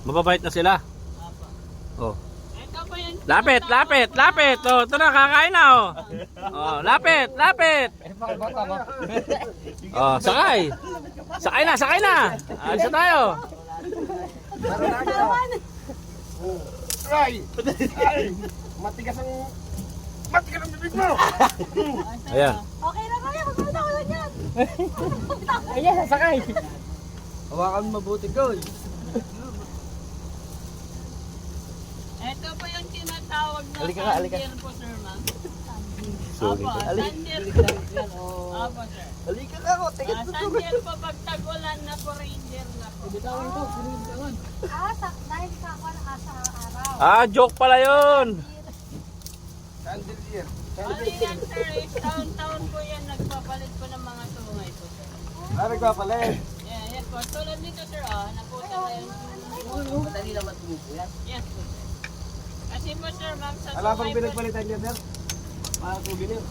Mababait na sila. Apo. Oh. Ito po yung Lapit, lapit, lapit. Oh, ito na, kakain na, oh. Oh, lapit, lapit. Oh, sakay. Sakay na, sakay na. Alis na tayo. Ay! Matigas ang bibig mo! Ayan. Okay na kaya, magpunta ko lang yan. Ayan, sasakay! Hawakan mabuti ko eh. Ito po yung tinatawag na Halika ka, halika. sandier po, sir, ma'am. Sorry. Opo, sandier. Opo, sir. Halika ka ako, tingin mo. Sandier po pag tag-ulan na po, ranger na po. Dahil sa ako sa araw. Ah, joke pala yun. Chandelier. Only yan, sir, is taon-taon po yan nagpapalit po ng mga sungay po, sir. Ah, nagpapalit. Yan po. Tulad nito, sir, naputa na yun. Madali naman tumubo yan. Yes po, sir. Kasi po, sir, ma'am, sa Alam bang sungay po, pinagpalitan niya, Ber? Mga souvenir.